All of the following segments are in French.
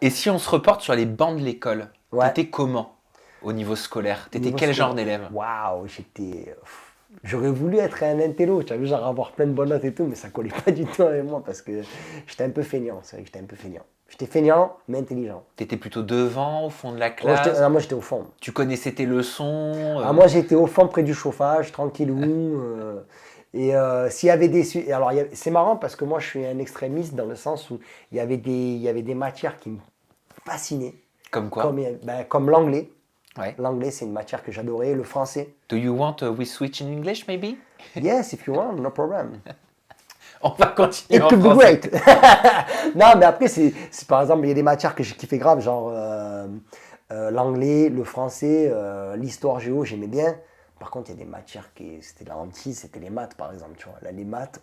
Et si on se reporte sur les bancs de l'école, Ouais. t'étais comment au niveau scolaire? T'étais Niveau quel genre scolaire. d'élève? Waouh, j'aurais voulu être un intello, tu as vu, genre avoir plein de bonnes notes et tout, mais ça collait pas du tout avec moi parce que j'étais un peu feignant, c'est vrai que j'étais un peu feignant. J'étais feignant, mais intelligent. T'étais plutôt devant, au fond de la Oh, classe? moi, j'étais au fond. Tu connaissais tes leçons? Ah, moi, j'étais au fond près du chauffage, tranquillou. S'il y avait Alors, c'est marrant parce que moi, je suis un extrémiste dans le sens où il y avait des matières qui me fascinaient, Comme quoi? comme l'anglais. Ouais. L'anglais, c'est une matière que j'adorais. Le français. Do you want we switch in English maybe? Yes, if you want, no problem. On va continuer It en could be français. great. Non, mais après, par exemple, il y a des matières que j'ai kiffé grave, genre l'anglais, le français, l'histoire géo, j'aimais bien. Par contre, il y a des matières qui, c'était la hantise, c'était les maths, par exemple, tu vois. Là, les maths,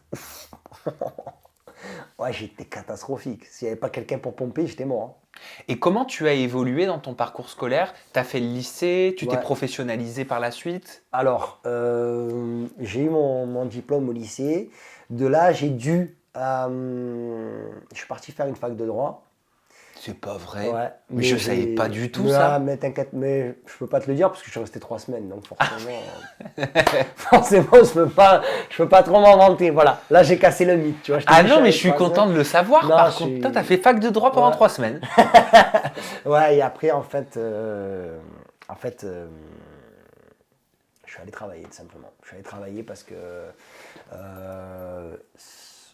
ouais, j'étais catastrophique. S'il n'y avait pas quelqu'un pour pomper, j'étais mort, Et comment tu as évolué dans ton parcours scolaire? T'as fait le lycée, tu hein. t'es Ouais. professionnalisé par la suite? Alors, j'ai eu mon diplôme au lycée. De là, je suis parti faire une fac de droit. C'est pas vrai. Ouais, Mais je savais pas du tout Ah, ça. mais t'inquiète, mais je peux pas te le dire parce que je suis resté 3 semaines, donc forcément, forcément, je peux pas trop m'en vanter. Voilà, là j'ai cassé le mythe, tu vois. Je t'ai Ah dit, non, mais je resté suis 3 semaines. content de le savoir Non, par contre. Toi, t'as fait fac de droit pendant Ouais. 3 semaines. Ouais, et après, en fait, je suis allé travailler tout simplement. Je suis allé travailler parce que euh,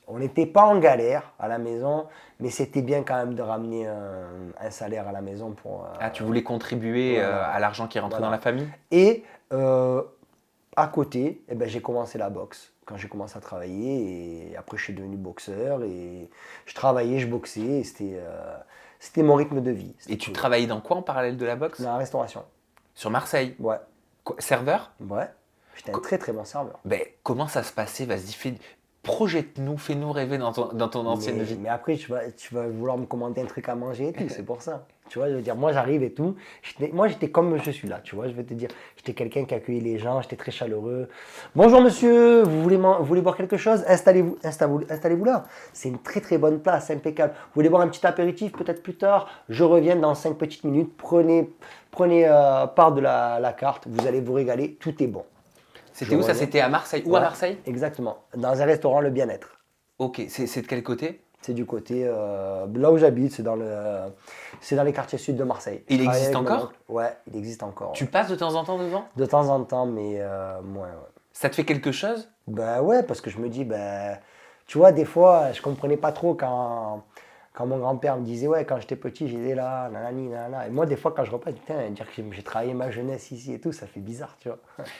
on n'était pas en galère à la maison, mais c'était bien quand même de ramener un salaire à la maison pour. Ah, tu voulais contribuer Voilà. à l'argent qui rentrait dans Voilà. la famille? Et à côté, eh ben, j'ai commencé la boxe. Quand j'ai commencé à travailler, et après je suis devenu boxeur, et je travaillais, je boxais, et c'était mon rythme de vie. Et C'était tu cool. travaillais dans quoi en parallèle de la boxe? Dans la restauration. Sur Marseille. Ouais. Serveur? Ouais. J'étais un très très bon serveur. Ben, comment ça se passait? Vas-y, projette-nous, fais-nous rêver dans ton ancienne vie. Mais après, tu vas vouloir me commander un truc à manger et tout, c'est pour ça. Tu vois, je veux dire, moi j'arrive et tout. Moi j'étais comme je suis là, tu vois, je vais te dire. J'étais quelqu'un qui accueillait les gens, j'étais très chaleureux. Bonjour monsieur, vous voulez boire quelque chose? Installez-vous là. C'est une très très bonne place, impeccable. Vous voulez boire un petit apéritif peut-être plus tard? Je reviens dans 5 petites minutes. Prenez part de la carte, vous allez vous régaler, tout est bon. Je C'était où ça? reviens. C'était à Marseille. Où à Ouais, Marseille? exactement. Dans un restaurant, le bien-être. Ok, c'est de quel côté? C'est du côté là où j'habite, c'est dans les quartiers sud de Marseille. Je Il travaille existe avec mon encore? oncle. Ouais, il existe encore. Tu Ouais. passes de temps en temps devant? De temps en temps, mais moins. Ouais. Ça te fait quelque chose? Ben ouais, parce que je me dis, tu vois, des fois, je comprenais pas trop quand mon grand-père me disait, ouais, quand j'étais petit, j'étais là, nanani, nanana. Et moi, des fois, quand je repasse, putain, dire que j'ai travaillé ma jeunesse ici et tout, ça fait bizarre, tu vois.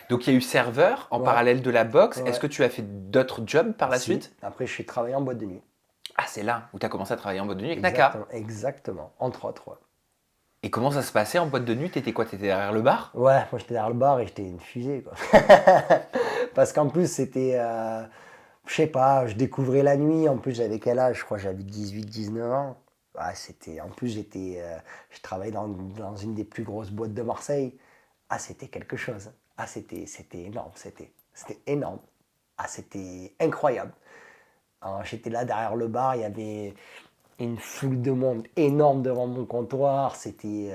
Donc il y a eu serveur en Ouais, parallèle de la boxe. Est-ce ouais. que tu as fait d'autres jobs par la Si. suite? Après, je suis travaillé en boîte de nuit. Ah, c'est là où tu as commencé à travailler en boîte de nuit avec Naka. Exactement, exactement. Entre autres, ouais. Et comment ça se passait en boîte de nuit? T'étais quoi? T'étais derrière le bar? Ouais, moi j'étais derrière le bar et j'étais une fusée, quoi. Parce qu'en plus, je sais pas, je découvrais la nuit. En plus, j'avais quel âge? Je crois que j'avais 18, 19 ans. Ah, en plus, je travaillais dans une des plus grosses boîtes de Marseille. Ah, c'était quelque chose. Ah, c'était énorme. C'était énorme. Ah, c'était incroyable. Alors, j'étais là derrière le bar, il y avait une foule de monde énorme devant mon comptoir. C'était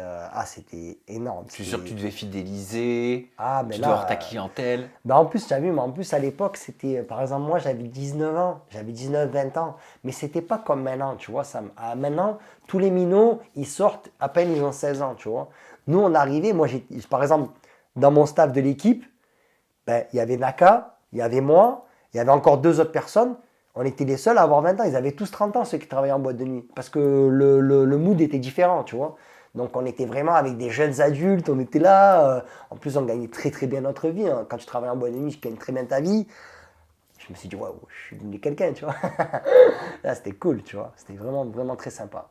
énorme. Je suis sûr que tu devais fidéliser, Ah, mais tu devais avoir ta là, clientèle. en plus, tu as vu, mais en plus, à l'époque, par exemple, moi, j'avais 19 ans, j'avais 19, 20 ans, mais c'était pas comme maintenant, tu vois. Maintenant, tous les minots, ils sortent, à peine ils ont 16 ans, tu vois. Nous, on arrivait, par exemple, dans mon staff de l'équipe, il y avait Naka, il y avait moi, il y avait encore 2 autres personnes. On était les seuls à avoir 20 ans. Ils avaient tous 30 ans, ceux qui travaillaient en boîte de nuit. Parce que le mood était différent, tu vois. Donc on était vraiment avec des jeunes adultes, on était là. En plus, on gagnait très très bien notre vie, hein. Quand tu travailles en boîte de nuit, tu gagnes très bien ta vie. Je me suis dit, waouh, je suis devenu quelqu'un, tu vois. Là, c'était cool, tu vois. C'était vraiment, vraiment très sympa.